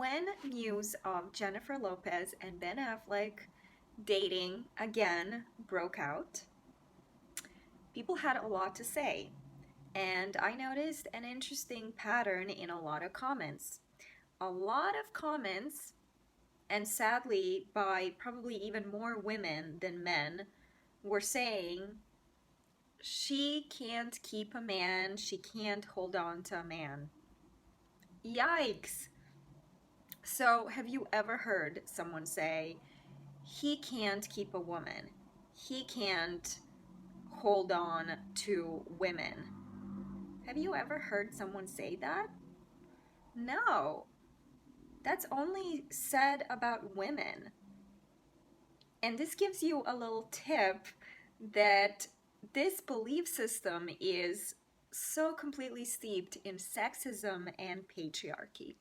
When news of Jennifer Lopez and Ben Affleck dating again broke out, people had a lot to say. And I noticed an interesting pattern in a lot of comments. A lot of comments, and sadly, by probably even more women than men, were saying she can't keep a man, she can't hold on to a man. Yikes! So, have you ever heard someone say, he can't keep a woman, he can't hold on to women? Have you ever heard someone say that? No, that's only said about women. And this gives you a little tip that this belief system is so completely steeped in sexism and patriarchy.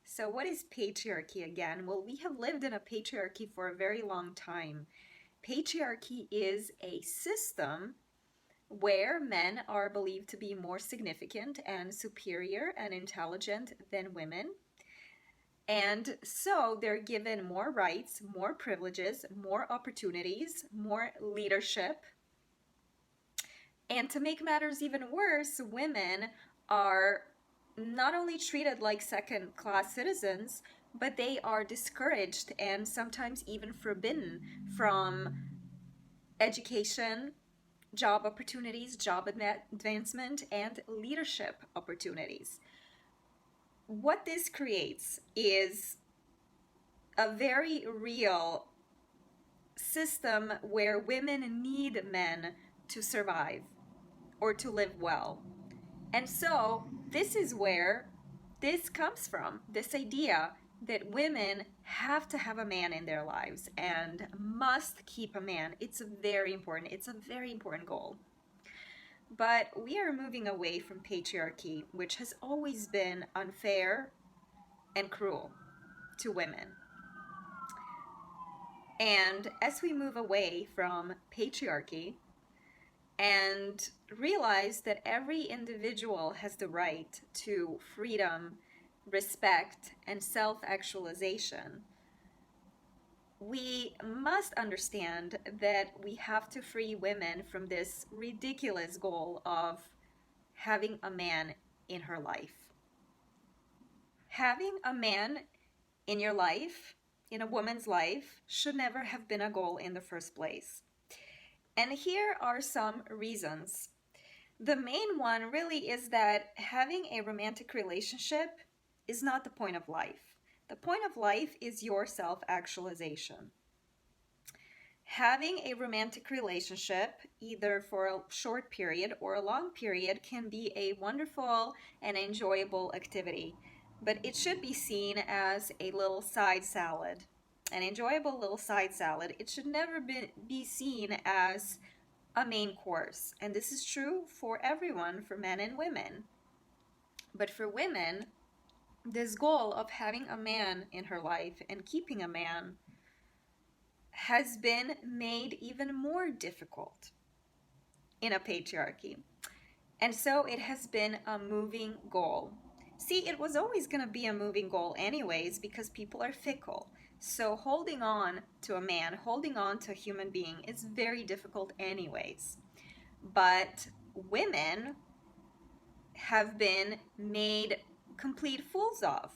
So, what is patriarchy again? Well, we have lived in a patriarchy for a very long time. Patriarchy is a system where men are believed to be more significant and superior and intelligent than women. And so they're given more rights, more privileges, more opportunities, more leadership. And to make matters even worse, women are not only treated like second-class citizens, but they are discouraged and sometimes even forbidden from education, job opportunities, job advancement, and leadership opportunities. What this creates is a very real system where women need men to survive or to live well. And so this is where this comes from, this idea that women have to have a man in their lives and must keep a man. It's very important. It's a very important goal. But we are moving away from patriarchy, which has always been unfair and cruel to women. And as we move away from patriarchy and realize that every individual has the right to freedom, respect, and self-actualization, we must understand that we have to free women from this ridiculous goal of having a man in her life. Having a man in your life, in a woman's life, should never have been a goal in the first place. And here are some reasons. The main one really is that having a romantic relationship is not the point of life. The point of life is your self-actualization. Having a romantic relationship, either for a short period or a long period, can be a wonderful and enjoyable activity, but it should be seen as a little side salad. An enjoyable little side salad. It should never be seen as a main course. And this is true for everyone, for men and women. But for women, this goal of having a man in her life and keeping a man has been made even more difficult in a patriarchy. And so it has been a moving goal. See, it was always going to be a moving goal anyways because people are fickle. So holding on to a man, holding on to a human being is very difficult anyways. But women have been made complete fools of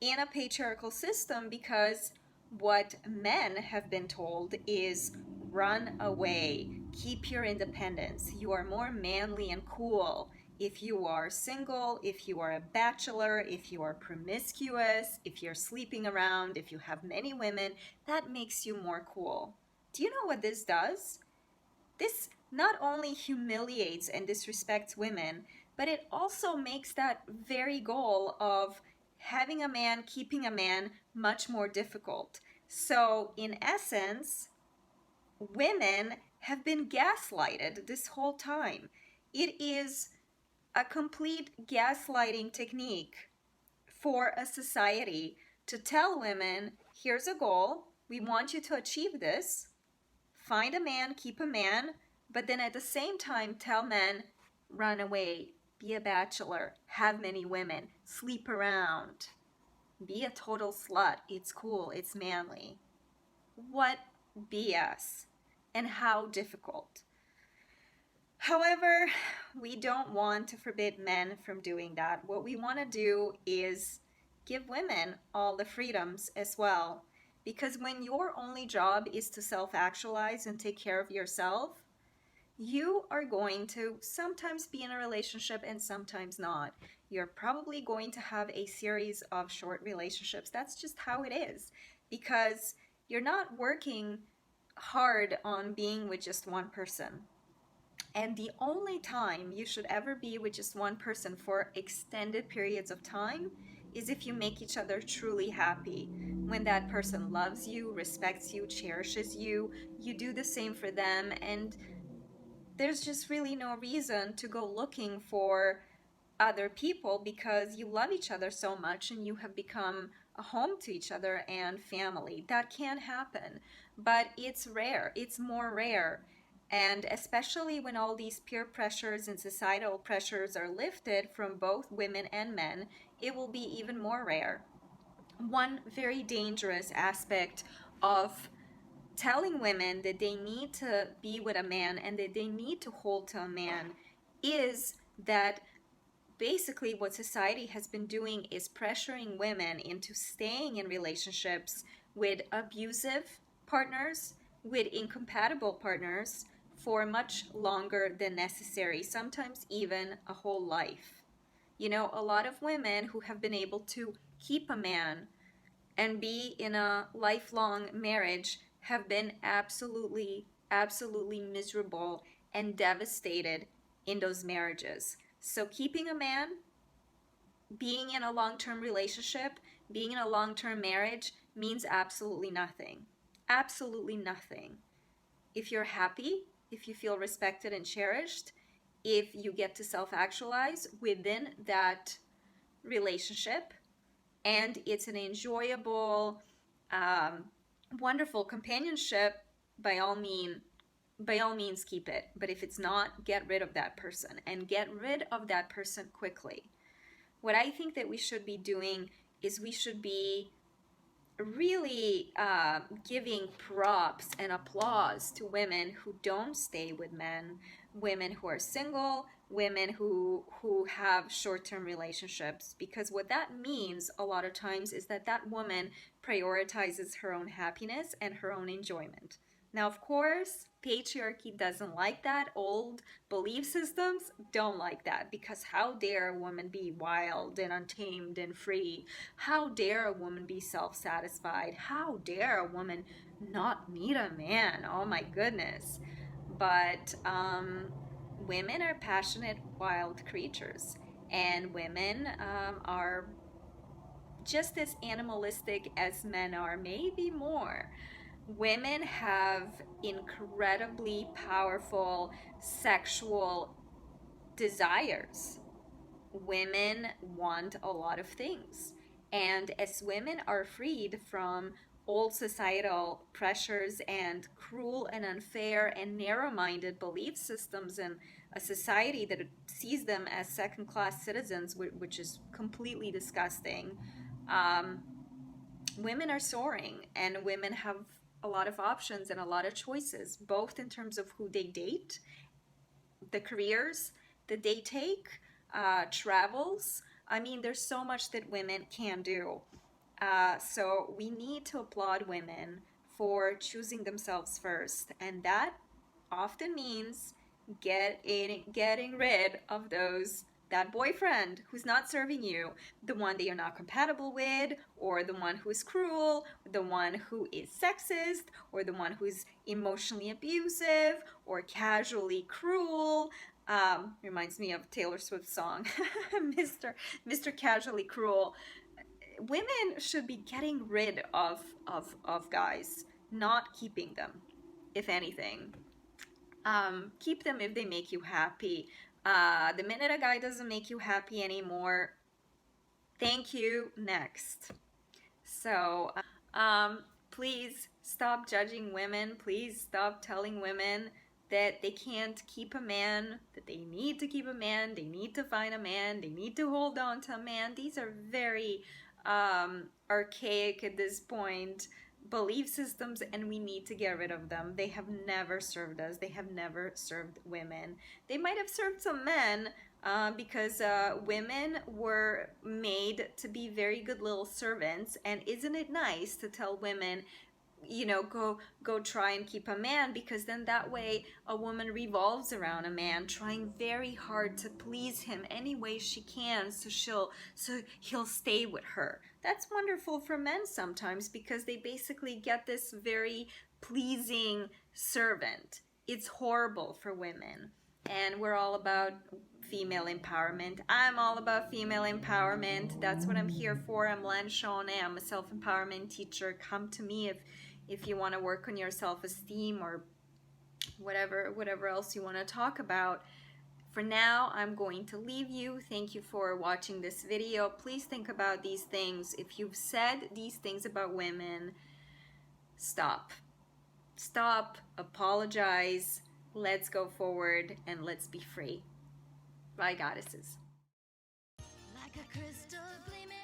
in a patriarchal system because what men have been told is run away, keep your independence. You are more manly and cool if you are single, if you are a bachelor, if you are promiscuous, if you're sleeping around, if you have many women. That makes you more cool. Do you know what this does? This not only humiliates and disrespects women, but it also makes that very goal of having a man, keeping a man, much more difficult. So in essence, women have been gaslighted this whole time. It is a complete gaslighting technique for a society to tell women, here's a goal, we want you to achieve this, find a man, keep a man, but then at the same time tell men, run away, be a bachelor, have many women, sleep around. Be a total slut. It's cool. It's manly. What BS. And how difficult. However, we don't want to forbid men from doing that. What we want to do is give women all the freedoms as well. Because when your only job is to self actualize and take care of yourself, you are going to sometimes be in a relationship and sometimes not. You're probably going to have a series of short relationships. That's just how it is. Because you're not working hard on being with just one person. And the only time you should ever be with just one person for extended periods of time is if you make each other truly happy. When that person loves you, respects you, cherishes you, you do the same for them, and there's just really no reason to go looking for other people because you love each other so much and you have become a home to each other and family. That can happen, but it's rare. It's more rare. And especially when all these peer pressures and societal pressures are lifted from both women and men, it will be even more rare. One very dangerous aspect of telling women that they need to be with a man and that they need to hold to a man is that basically what society has been doing is pressuring women into staying in relationships with abusive partners, with incompatible partners for much longer than necessary, sometimes even a whole life. You know, a lot of women who have been able to keep a man and be in a lifelong marriage have been absolutely miserable and devastated in those marriages. So keeping a man, being in a long-term relationship, being in a long-term marriage means absolutely nothing. Absolutely nothing. If you're happy, if you feel respected and cherished, if you get to self-actualize within that relationship, and it's an enjoyable, um, wonderful companionship, by all means keep it. But if it's not, get rid of that person, and get rid of that person quickly. What I think that we should be doing is we should be really giving props and applause to women who don't stay with men, women who are single, women who have short-term relationships, because what that means a lot of times is that that woman prioritizes her own happiness and her own enjoyment. Now, of course, patriarchy doesn't like that. Old belief systems don't like that, because how dare a woman be wild and untamed and free? How dare a woman be self-satisfied? How dare a woman not need a man? Oh my goodness. But women are passionate, wild creatures, and women are just as animalistic as men are, maybe more. Women have incredibly powerful sexual desires. Women want a lot of things. And as women are freed from old societal pressures and cruel and unfair and narrow-minded belief systems and a society that sees them as second-class citizens, which is completely disgusting, um, women are soaring, and women have a lot of options and a lot of choices, both in terms of who they date, the careers that they take, travels. I mean, there's so much that women can do. So we need to applaud women for choosing themselves first, and that often means getting rid of that boyfriend who's not serving you, the one that you're not compatible with, or the one who is cruel, the one who is sexist, or the one who's emotionally abusive or casually cruel. Reminds me of Taylor Swift's song, Mr. Casually Cruel. Women should be getting rid of guys, not keeping them, if anything. Keep them if they make you happy. The minute a guy doesn't make you happy anymore, thank you, next. So please stop judging women. Please stop telling women that they can't keep a man, that they need to keep a man, they need to find a man, they need to hold on to a man. These are very archaic at this point belief systems, and we need to get rid of them. They have never served us. They have never served women. They might have served some men, because women were made to be very good little servants. And isn't it nice to tell women, go try and keep a man, because then that way a woman revolves around a man, trying very hard to please him any way she can, so he'll stay with her. That's wonderful for men sometimes, because they basically get this very pleasing servant. It's horrible for women. And we're all about female empowerment. I'm all about female empowerment. That's what I'm here for. I'm Lan Shone. I'm a self-empowerment teacher. Come to me if you want to work on your self-esteem, or whatever else you want to talk about. For now, I'm going to leave you. Thank you for watching this video. Please think about these things. If you've said these things about women, stop. Stop, apologize, let's go forward, and let's be free. Bye, goddesses. Like a crystal gleaming